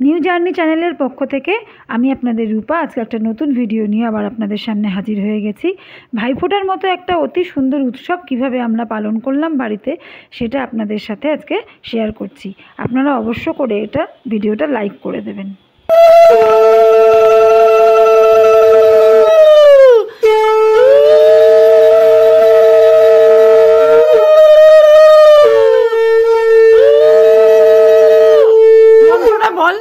New journey চ্যানেলের পক্ষ থেকে আমি আপনাদের রূপা আজকে একটা নতুন ভিডিও নিয়ে আবার আপনাদের সামনে হাজির হয়ে গেছি। ভাইফোঁটার মতো একটা অতি সুন্দর উৎসব কিভাবে আমরা পালন করলাম বাড়িতে, সেটা আপনাদের সাথে আজকে শেয়ার করছি। আপনারা অবশ্য করে এটা ভিডিওটা লাইক করে দেবেন। বল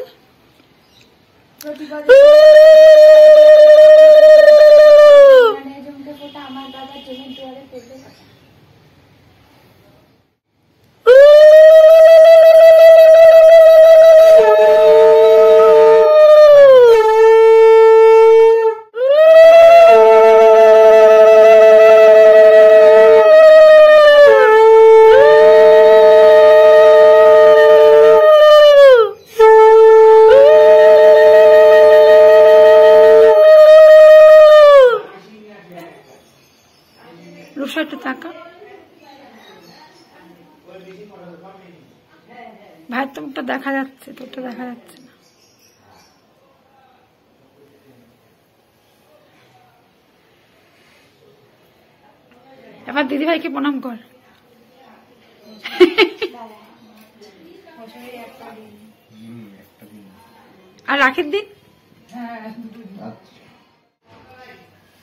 ভাই, তোরটা দেখা যাচ্ছে, তোরটা দেখা যাচ্ছে না। এবার দিদি ভাইকে প্রণাম কর। আর রাখির দিন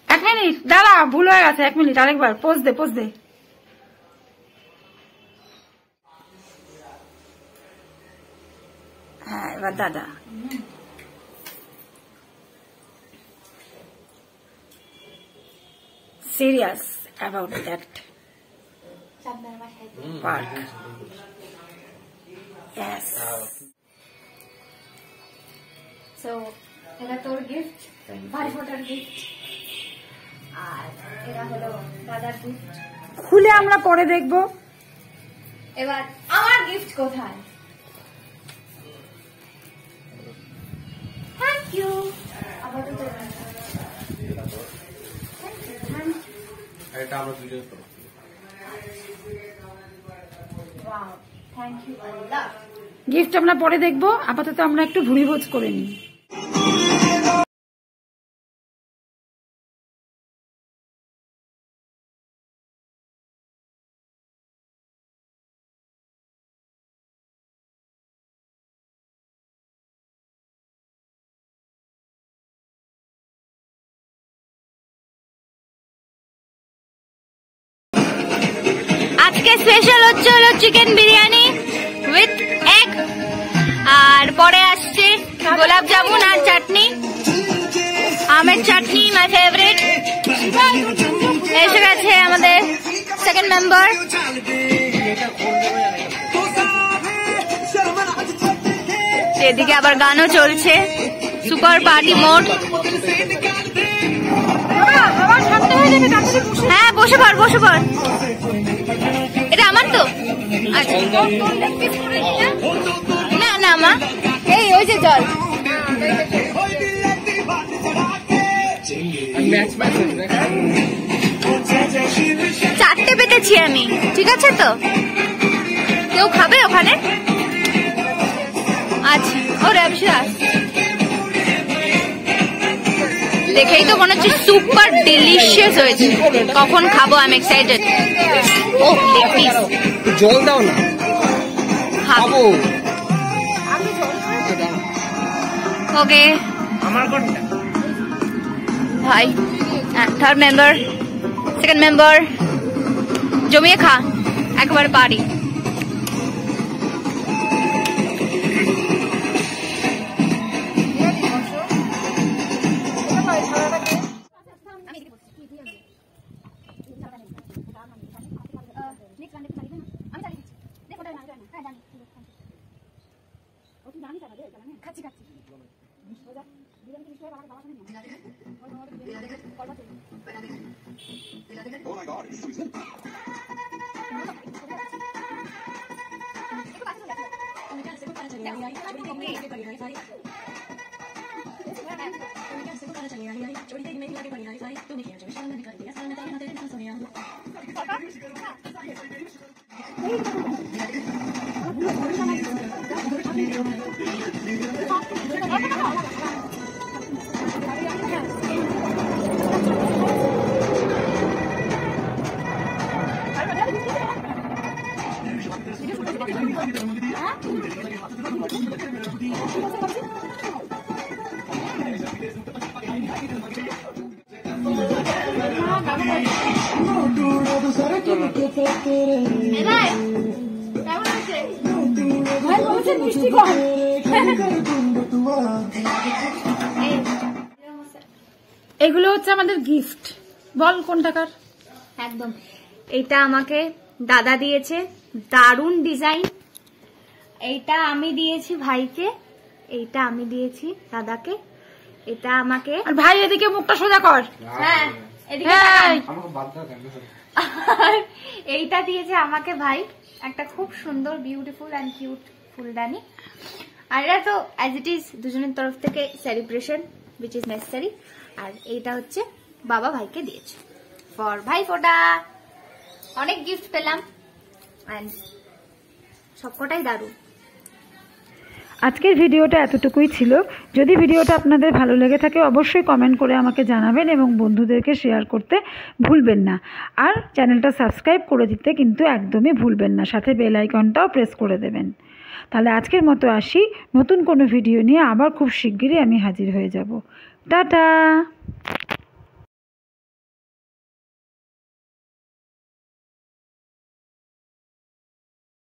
1 মিনিট দাঁড়া, ভুল হয়ে গেছে। 1 মিনিট, আরেকবার পোজ দে, পোজ দে। হ্যাঁ, এবার দাদা। Serious about that part. Yes. So, এটা তোর গিফট, ভাইফোঁটার গিফট, আর এটা হলো দাদার গিফট। খুলে আমরা পরে দেখবো। এবার আমার গিফট কোথায়? Thank you. আপাতত এটা আমরা দুজন করব। ওয়াও, থ্যাংক ইউ আল্লাহ। গিফট আমরা পরে দেখবো, আপাতত আমরা একটু ভুড়ি ভোজ করে নিই। আজকে স্পেশাল হচ্ছে চিকেন বিরিয়ানি উইথ এগ, আর পরে আসছে গোলাপ জামুন আর চাটনি, আমের চাটনি, মাই ফেভারিট। এসে গেছে আমাদের সেকেন্ড মেম্বার। এদিকে আবার গানও চলছে, সুপার পার্টি মোড। হ্যাঁ, বসে পড়, বসে পড়। এটা আমার তো। আচ্ছা, না না মা, এই ওই যে জল। চারটে পেতেছি আমি, ঠিক আছে তো? কেউ খাবে ওখানে? আচ্ছা, ওরে অবশ্যই। দেখেই তো মনে হচ্ছে সুপার ডিলিশিয়াস হয়েছে। কখন খাবো? I am excited. ও লেগ পিস, জল দাও না, খাবো। ওকে, আমার কোনটা? ভাই, থার্ড মেম্বার, সেকেন্ড মেম্বার, জমিয়ে খা, একবার পারি। Oh my God, it's sweet. এগুলো হচ্ছে আমাদের গিফট। বল কোন টাকার? একদম, এইটা আমাকে দাদা দিয়েছে, দারুণ ডিজাইন। এইটা আমি দিয়েছি ভাইকে, এইটা আমি দিয়েছি দাদাকে, এটা আমাকে। আর ভাই এদিকে মুখটা সোজা কর। হ্যাঁ, এদিকে এই, আর এইটা দিয়েছে আমাকে ভাই, একটা খুব সুন্দর বিউটিফুল অ্যান্ড কিউট ফুলদানি। আর এটা তো অ্যাজ ইট ইজ দুজনের তরফ থেকে সেলিব্রেশন উইচ ইজ নেসেসারি। আর এইটা হচ্ছে বাবা ভাইকে দিয়েছে ফর ভাইফোঁটা। অনেক গিফট পেলাম অ্যান্ড সবকটাই দারুণ। আজকের ভিডিওটা এতটুকুই ছিল। যদি ভিডিওটা আপনাদের ভালো লেগে থাকে অবশ্যই কমেন্ট করে আমাকে জানাবেন এবং বন্ধুদেরকে শেয়ার করতে ভুলবেন না। আর চ্যানেলটা সাবস্ক্রাইব করে দিতে কিন্তু একদমই ভুলবেন না, সাথে বেল আইকনটাও প্রেস করে দেবেন। তাহলে আজকের মতো আসি, নতুন কোনো ভিডিও নিয়ে আবার খুব শিগগিরই আমি হাজির হয়ে যাব। টাটা।